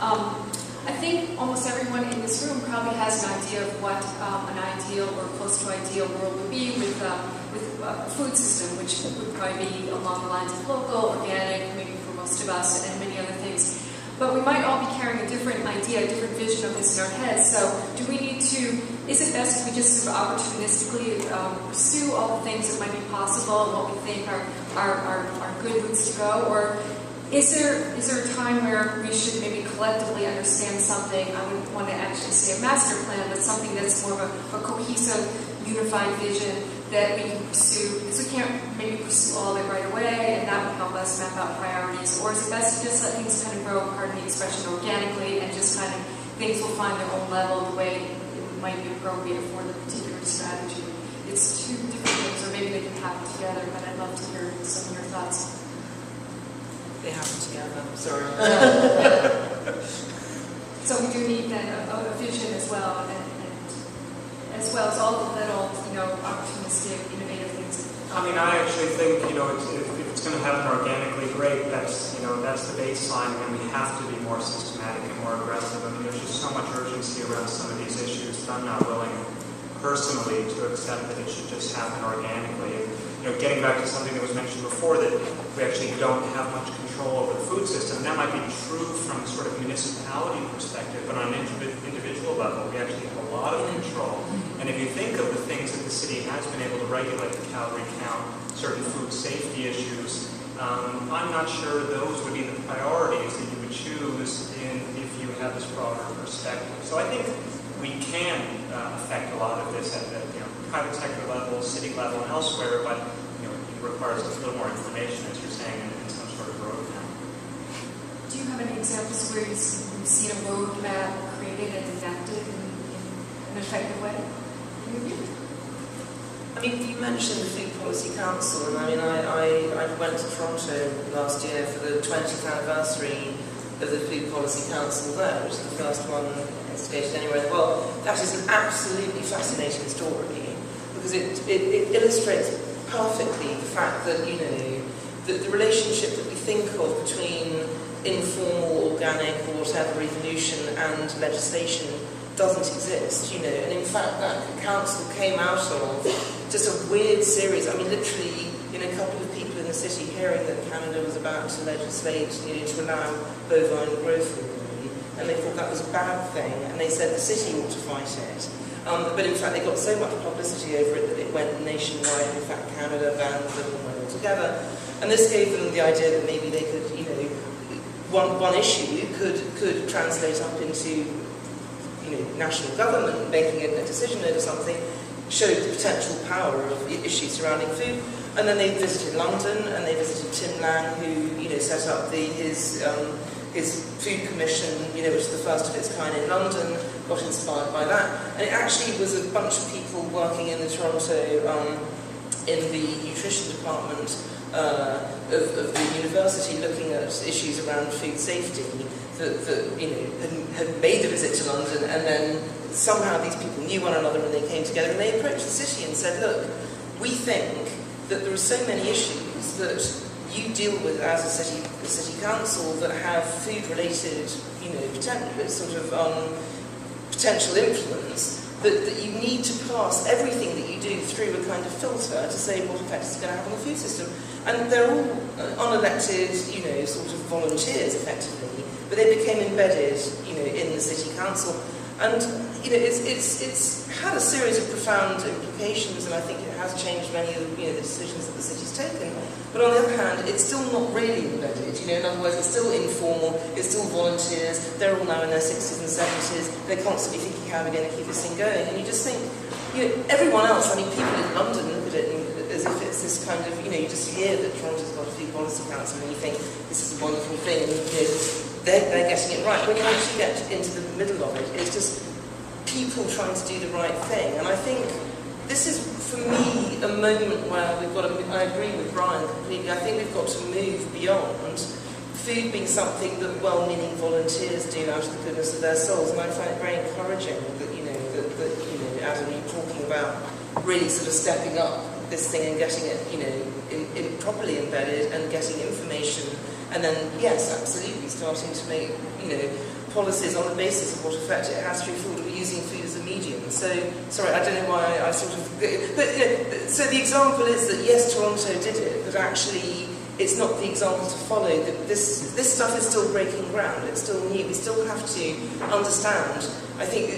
I think almost everyone in this room probably has an idea of what an ideal or close to ideal world would be with a food system, which would probably be along the lines of local, organic, maybe for most of us, and many other things. But we might all be carrying a different idea, a different vision of this in our heads. So do we need to, is it best if we just sort of opportunistically pursue all the things that might be possible and what we think are good routes to go? Or is there a time where we should maybe collectively understand something? I wouldn't want to actually say a master plan, but something that's more of a cohesive, unified vision that we can pursue, because we can't maybe pursue all of it right away, and that would help us map out priorities. Or is it best to just let things kind of grow, pardon the expression, organically, and just kind of things will find their own level the way it might be appropriate for the particular strategy? It's two different things, or maybe they can happen together, but I'd love to hear some of your thoughts. They happen together, sorry. So we do need then a vision as well, and as well as all the little, opportunistic, innovative things. I mean, I actually think, if it's going to happen organically, great. That's the baseline, and we have to be more systematic and more aggressive. I mean, there's just so much urgency around some of these issues that I'm not willing personally to accept that it should just happen organically. And, getting back to something that was mentioned before, that we actually don't have much control over the food system. That might be true from sort of municipality perspective, but on an individual level, we actually have a lot of control. And if you think of the things that the city has been able to regulate, the calorie count, certain food safety issues, I'm not sure those would be the priorities that you would choose if you have this broader perspective. So I think we can affect a lot of this at the private sector level, city level, and elsewhere, but it requires a little more information, as you're saying, in some sort of roadmap. Do you have any examples where you've seen a roadmap created and enacted in an effective way? I mean, you mentioned the Food Policy Council, and I mean, I went to Toronto last year for the 20th anniversary of the Food Policy Council there, which is the first one instigated anywhere in the world. That is an absolutely fascinating story, because it illustrates perfectly the fact that, the relationship that we think of between informal, organic, or whatever evolution and legislation doesn't exist, and in fact that council came out of just a weird series. I mean, literally, a couple of people in the city hearing that Canada was about to legislate, to allow bovine growth, and they thought that was a bad thing, and they said the city ought to fight it. But in fact, they got so much publicity over it that it went nationwide. In fact, Canada banned them and went altogether. And this gave them the idea that maybe they could, one issue could translate up into, national government making a decision over something, showed the potential power of issues surrounding food. And then they visited London, and they visited Tim Lang, who, set up his food commission, which is the first of its kind in London, got inspired by that. And it actually was a bunch of people working in the Toronto, in the nutrition department of the university, looking at issues around food safety, that had made the visit to London, and then somehow these people knew one another and they came together and they approached the city and said, look, we think that there are so many issues that you deal with as a city council that have food-related, potential influence, that you need to pass everything that you do through a kind of filter to say what effect it's going to have on the food system. And they're all unelected, volunteers, effectively, but they became embedded, in the city council. And, it's had a series of profound implications, and I think it has changed many of the decisions that the city's taken. But on the other hand, it's still not really embedded. In other words, it's still informal, it's still volunteers, they're all now in their 60s and 70s, they're constantly thinking how we're going to keep this thing going. And you just think, everyone else, people in London look at it as if it's this kind of, you just hear that Toronto's got a Food Policy Council and you think, this is a wonderful thing, they're getting it right. When you actually get into the middle of it, it's just people trying to do the right thing. And I think this is, for me, a moment where we've got to, I agree with Brian completely, I think we've got to move beyond food being something that well-meaning volunteers do out of the goodness of their souls. And I find it very encouraging that, Adam, you're talking about really sort of stepping up this thing and getting it, properly embedded and getting information. And then, yes, absolutely, starting to make, policies on the basis of what effect it has through food, or using food as a medium. So, sorry, I don't know why I sort of... But, so the example is that, yes, Toronto did it, but actually it's not the example to follow. This stuff is still breaking ground, it's still new. We still have to understand, I think,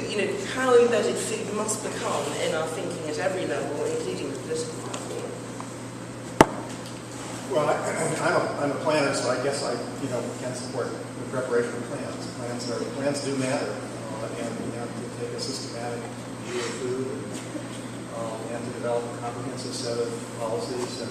how embedded food must become in our thinking at every level, including the political level. Well, I'm a planner, so I guess I can support the preparation of plans. Plans do matter, and we have to take a systematic view of food and to develop a comprehensive set of policies and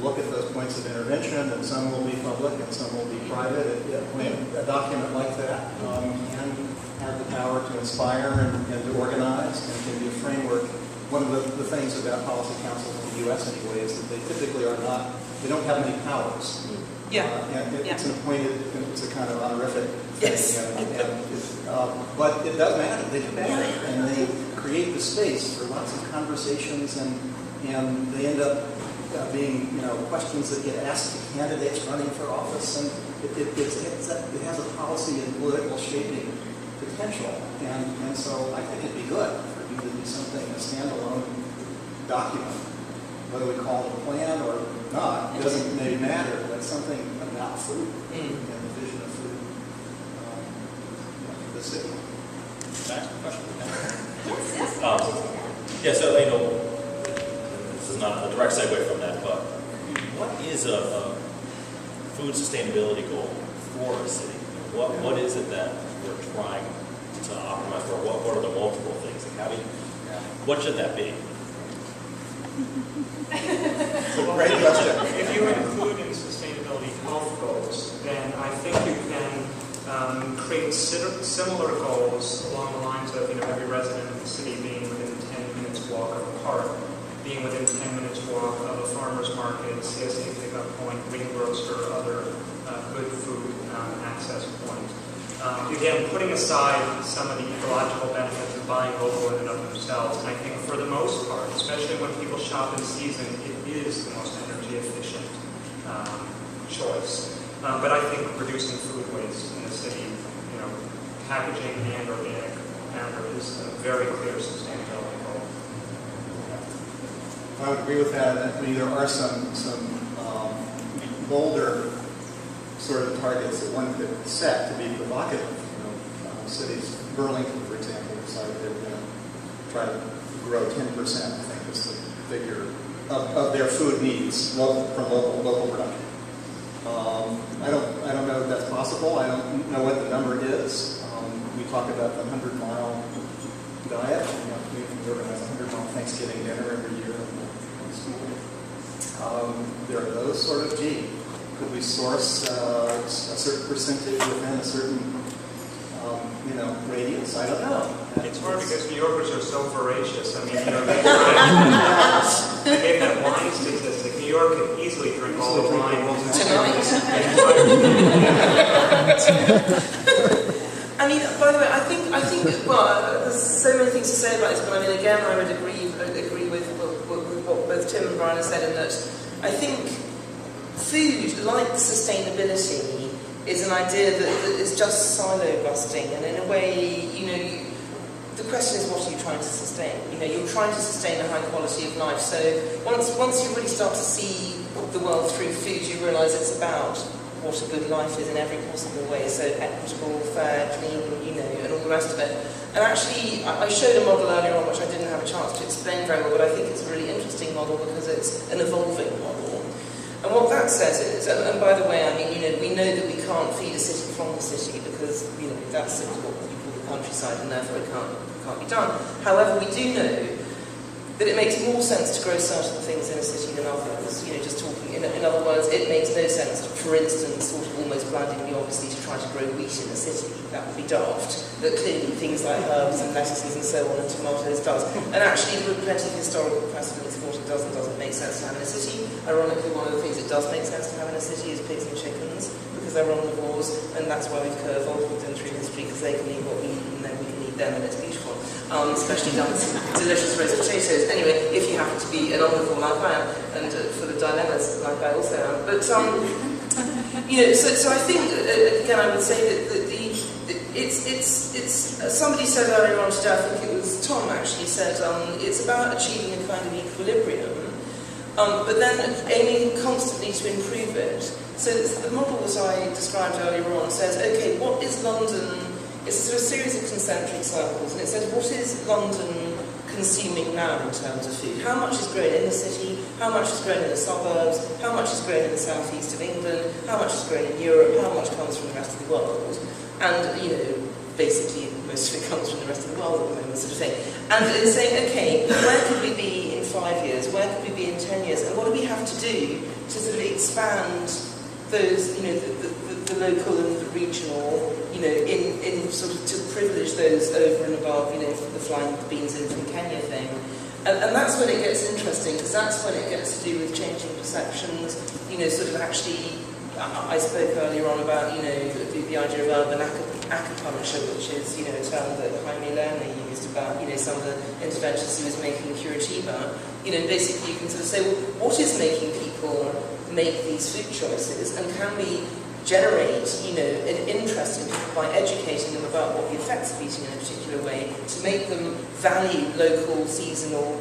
look at those points of intervention. And some will be public and some will be private. A document like that can have the power to inspire and to organize, and can be a framework. One of the things about policy councils in the U.S. anyway is that they typically they don't have many powers. Yeah. It's an appointed, it's a kind of honorific thing. Yes. But it does matter. They do matter. And they create the space for lots of conversations, and they end up being questions that get asked to candidates running for office, and it has a policy and political shaping potential. And so I think it'd be good for you to be something, a standalone document. Whether we call it a plan or not, it doesn't maybe matter, but something about food and the vision of food for the city. Can I ask a question? Yes. Yeah, so, this is not a direct segue from that, but what is a food sustainability goal for a city? What is it that we're trying to optimize for? What are the multiple things? Like what should that be? Great question. If you include in sustainability health goals, then I think you can create similar goals along the lines of every resident of the city being within 10 minutes walk of a park, being within 10 minutes walk of a farmer's market, CSA pickup point, greengrocer, other good food access point. Again, putting aside some of the ecological benefits of buying local in and of themselves, and I think for the most part, especially when people shop in season, it is the most energy efficient choice. But I think reducing food waste in the city, packaging and organic matter is a very clear sustainability goal. I would agree with that. I mean, there are some bolder sort of targets that one could set to be provocative. Cities, Burlington, for example, decided they were going to try to grow 10%, I think is the figure, of their food needs from local production. I don't know if that's possible. I don't know what the number is. We talk about the 100-mile diet. We organize a 100-mile Thanksgiving dinner every year in school. There are those sort of, could we source a certain percentage within a certain radius? I don't know. It's hard because New Yorkers are so voracious. I mean, they gave that wine statistic. New York can easily drink all the wine tonight. I mean, by the way, I think, well, there's so many things to say about this, but I mean, again, I would agree with what both Tim and Brian have said, in that I think food, like sustainability, is an idea that is just silo busting, and in a way, the question is, what are you trying to sustain? You're trying to sustain a high quality of life. So once you really start to see the world through food, you realise it's about what a good life is in every possible way. So equitable, fair, clean, and all the rest of it. And actually, I showed a model earlier on, which I didn't have a chance to explain very well, but I think it's a really interesting model because it's an evolving model. And what that says is, and by the way, I mean, we know that we can't feed a city from the city because, that's what we call the countryside, and therefore it can't be done. However, we do know that it makes more sense to grow certain things in a city than others. Just talking, in other words, it makes no sense to, for instance, sort of almost blindingly obviously, to try to grow wheat in a city. That would be daft. But clearly things like herbs and lettuces and so on and tomatoes does. And actually, there are plenty of historical precedents for what it does and doesn't make sense to have in a city. Ironically, one of the things it does make sense to have in a city is pigs and chickens, because they're omnivores, and that's why we've evolved them through history, because they can eat what we eat, and then we can eat them, and it's beautiful. Especially done with some delicious roast potatoes. Anyway, if you happen to be an omnivore like I am, and for the dilemmas like I also am. But So I think again I would say that it's somebody said earlier on today, I think it was Tom actually said it's about achieving a kind of equilibrium, but then aiming constantly to improve it. So the model that I described earlier on says, okay, what is London? It's a sort of series of concentric circles, and it says, what is London consuming now in terms of food? How much is grown in the city? How much is grown in the suburbs? How much is grown in the southeast of England? How much is grown in Europe? How much comes from the rest of the world? And, basically most of it comes from the rest of the world at the moment, sort of thing. And it's saying, okay, where could we be in 5 years? Where could we be in 10 years? And what do we have to do to sort of expand those, the local and the regional, in sort of to privilege those over and above, the flying beans in from Kenya thing. And that's when it gets interesting, because that's when it gets to do with changing perceptions, sort of actually, I spoke earlier on about, the idea of urban acupuncture, which is, a term that Jaime used about, some of the interventions he was making in Curitiba. Basically you can sort of say, well, what is making people make these food choices, and can we generate, an interest in people by educating them about what the effects of eating in a particular way to make them value local, seasonal,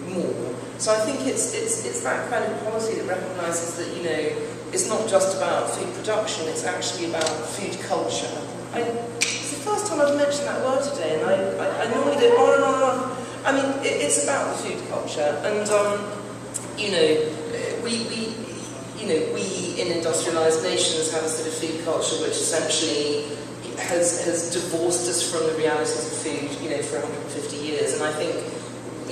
more. So I think it's that kind of policy that recognises that, it's not just about food production, it's actually about food culture. It's the first time I've mentioned that word today, and I normally go on and on and on. I mean, it's about the food culture, and, we in industrialised nations have a sort of food culture which essentially has divorced us from the realities of food, for 150 years. And I think,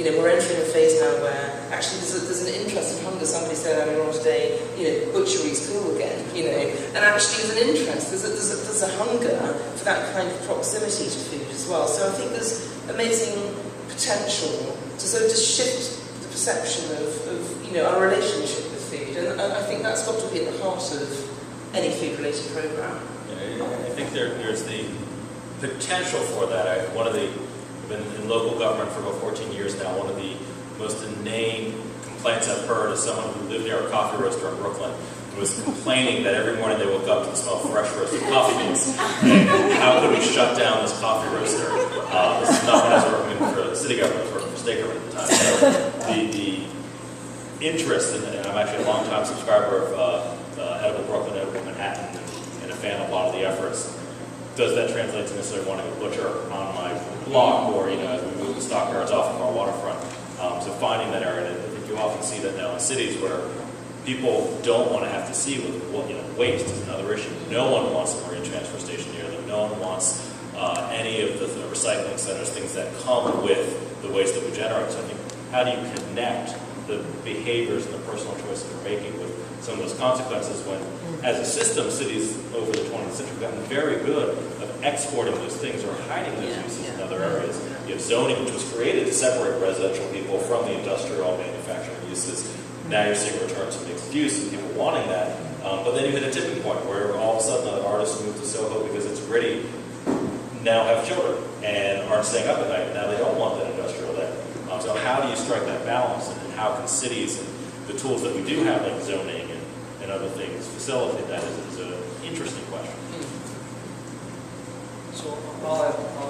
we're entering a phase now where actually there's an interest in hunger. Somebody said earlier on today, butchery's cool again, and actually there's an interest, there's a hunger for that kind of proximity to food as well. So I think there's amazing potential to sort of just shift the perception of our relationship with food, and I think that's got to be at the heart of any food-related program. Yeah, I think there's the potential for that. I've been in local government for about 14 years now. One of the most inane complaints I've heard is someone who lived near a coffee roaster in Brooklyn who was complaining that every morning they woke up to the smell of fresh roasted coffee beans. And how could we shut down this coffee roaster? This is not when I was working for the city government, I was working for state government at the time. So the interest, and I'm actually a long-time subscriber of Edible Brooklyn, Edible Manhattan, and a fan of a lot of the efforts. Does that translate to necessarily wanting a butcher on my block, or as we move the stockyards off of our waterfront? So finding that area, and I think you often see that now in cities where people don't want to have to see with waste is another issue. No one wants a marine transfer station near them. No one wants any of the recycling centers, things that come with the waste that we generate. So I think, how do you connect the behaviors and the personal choices we're making with some of those consequences when, as a system, cities over the 20th century have gotten very good of exporting those things or hiding those uses in other areas. You have zoning, which was created to separate residential people from the industrial manufacturing uses. Now you're seeing returns to mixed use and people wanting that. But then you hit a tipping point where all of a sudden the artists move to Soho because it's gritty, now have children and aren't staying up at night, and now they don't want that industrial there. So how do you strike that balance, and how can cities and the tools that we do have, like zoning and other things, facilitate that is an interesting question. So I'll